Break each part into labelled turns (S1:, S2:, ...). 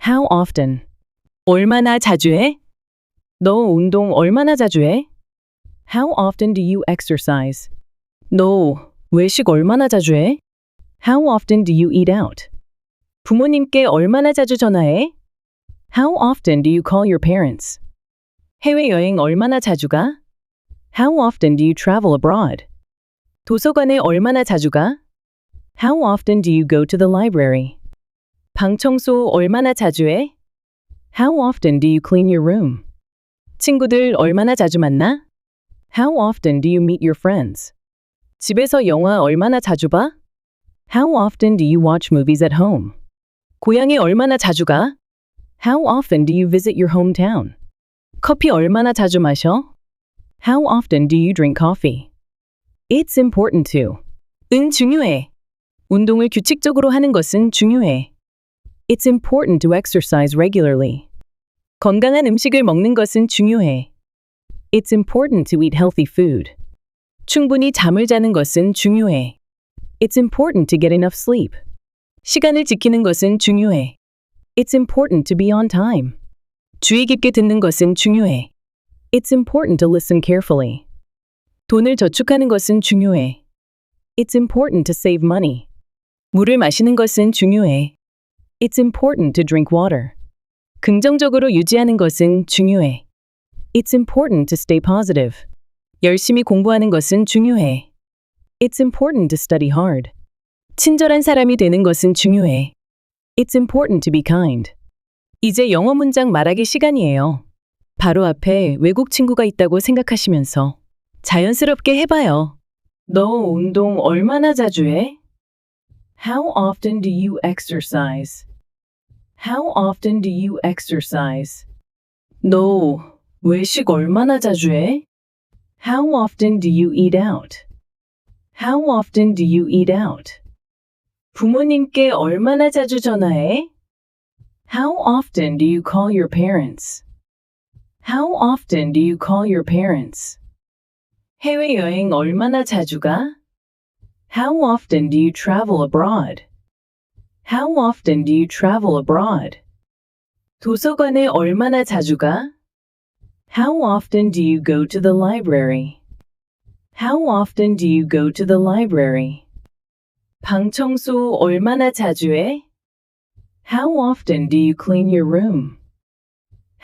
S1: How often? 얼마나 자주 해? 너 운동 얼마나 자주 해? How often do you exercise? 너 외식 얼마나 자주 해? How often do you eat out? 부모님께 얼마나 자주 전화해? How often do you call your parents? 해외여행 얼마나 자주 가? How often do you travel abroad? 도서관에 얼마나 자주 가? How often do you go to the library? 방 청소 얼마나 자주 해? How often do you clean your room? 친구들 얼마나 자주 만나? How often do you meet your friends? 집에서 영화 얼마나 자주 봐? How often do you watch movies at home? 고향에 얼마나 자주 가? How often do you visit your hometown? 커피 얼마나 자주 마셔? How often do you drink coffee? It's important to. 은 중요해. 운동을 규칙적으로 하는 것은 중요해. It's important to exercise regularly. 건강한 음식을 먹는 것은 중요해. It's important to eat healthy food. 충분히 잠을 자는 것은 중요해. It's important to get enough sleep. 시간을 지키는 것은 중요해. It's important to be on time. 주의 깊게 듣는 것은 중요해. It's important to listen carefully. 돈을 저축하는 것은 중요해. It's important to save money. 물을 마시는 것은 중요해. It's important to drink water. 긍정적으로 유지하는 것은 중요해. It's important to stay positive. 열심히 공부하는 것은 중요해. It's important to study hard. 친절한 사람이 되는 것은 중요해. It's important to be kind. 이제 영어 문장 말하기 시간이에요. 바로 앞에 외국 친구가 있다고 생각하시면서 자연스럽게 해봐요. 너 운동 얼마나 자주 해? How often do you exercise? How often do you exercise? 너 외식 얼마나 자주 해? How often do you eat out? How often do you eat out? 부모님께 얼마나 자주 전화해? How often do you call your parents? How often do you call your parents? 해외여행 얼마나 자주 가? How often do you travel abroad? How often do you travel abroad? 도서관에 얼마나 자주 가? How often do you go to the library? How often do you go to the library? 방 청소 얼마나 자주 해? How often do you clean your room?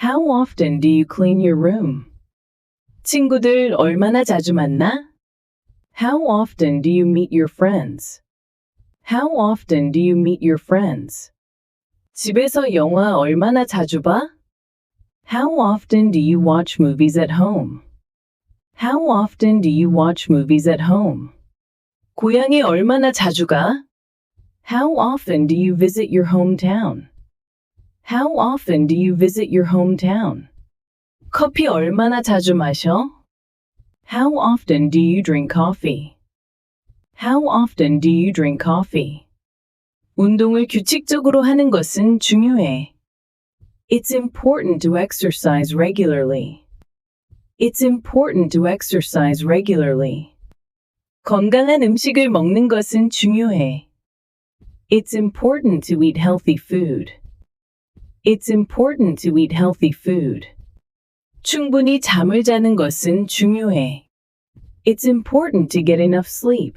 S1: How often do you clean your room? 친구들 얼마나 자주 만나? How often do you meet your friends? How often do you meet your friends? 집에서 영화 얼마나 자주 봐? How often do you watch movies at home? How often do you watch movies at home? 고향에 얼마나 자주 가? How often do you visit your hometown? How often do you visit your hometown? 커피 얼마나 자주 마셔? How often do you drink coffee? How often do you drink coffee? 운동을 규칙적으로 하는 것은 중요해. It's important to exercise regularly. It's important to exercise regularly. 건강한 음식을 먹는 것은 중요해. It's important to eat healthy food. It's important to eat healthy food. 충분히 잠을 자는 것은 중요해. It's important to get enough sleep.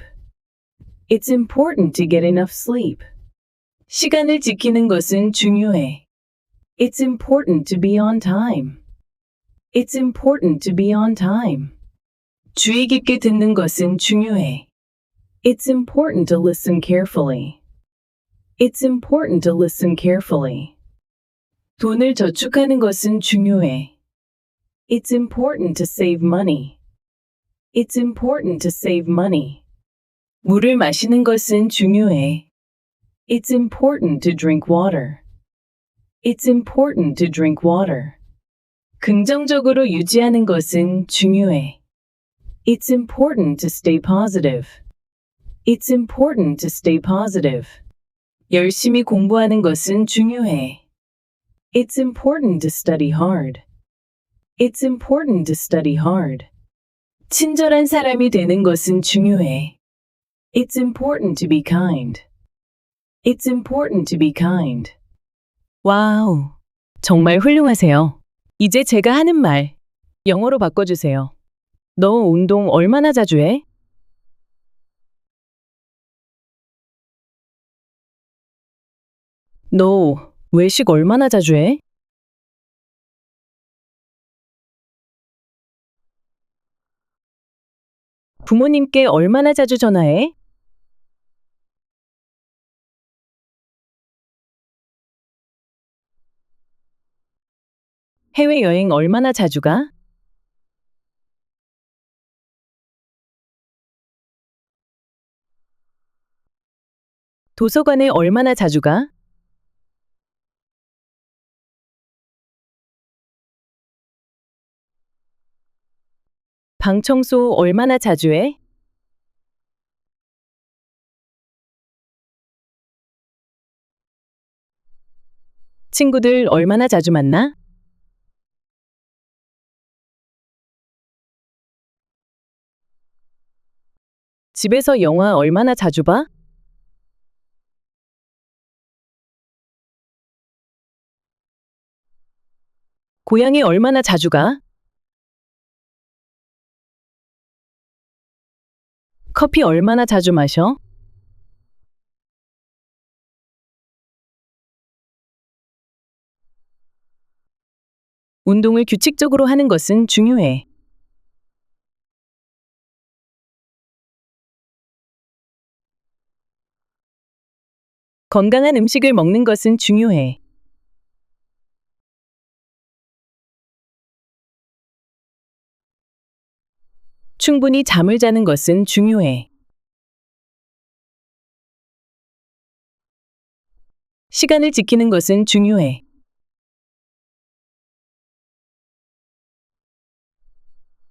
S1: It's important to get enough sleep. 시간을 지키는 것은 중요해. It's important to be on time. It's important to be on time. 주의 깊게 듣는 것은 중요해. It's important to listen carefully. It's important to listen carefully. 돈을 저축하는 것은 중요해. It's important to save money. It's important to save money. 물을 마시는 것은 중요해. It's important to drink water. It's important to drink water. 긍정적으로 유지하는 것은 중요해. It's important to stay positive. It's important to stay positive. 열심히 공부하는 것은 중요해. It's important to study hard. It's important to study hard. 친절한 사람이 되는 것은 중요해. It's important to be kind. It's important to be kind. 와우. 정말 훌륭하세요. 이제 제가 하는 말, 영어로 바꿔주세요. 너 운동 얼마나 자주 해? 너 외식 얼마나 자주 해? 부모님께 얼마나 자주 전화해? 해외여행 얼마나 자주 가? 도서관에 얼마나 자주 가? 방 청소 얼마나 자주 해? 친구들 얼마나 자주 만나? 집에서 영화 얼마나 자주 봐? 고향에 얼마나 자주 가? 커피 얼마나 자주 마셔? 운동을 규칙적으로 하는 것은 중요해. 건강한 음식을 먹는 것은 중요해. 충분히 잠을 자는 것은 중요해. 시간을 지키는 것은 중요해.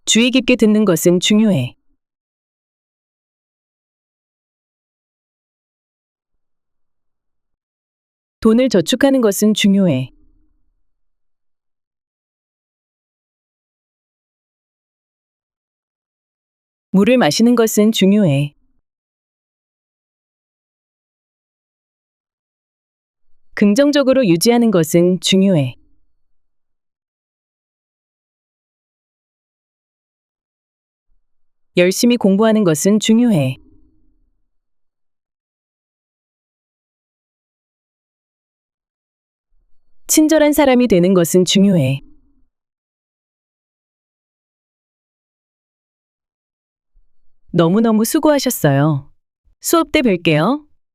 S1: 주의 깊게 듣는 것은 중요해. 돈을 저축하는 것은 중요해. 물을 마시는 것은 중요해. 긍정적으로 유지하는 것은 중요해. 열심히 공부하는 것은 중요해. 친절한 사람이 되는 것은 중요해. 너무너무 수고하셨어요. 수업 때 뵐게요.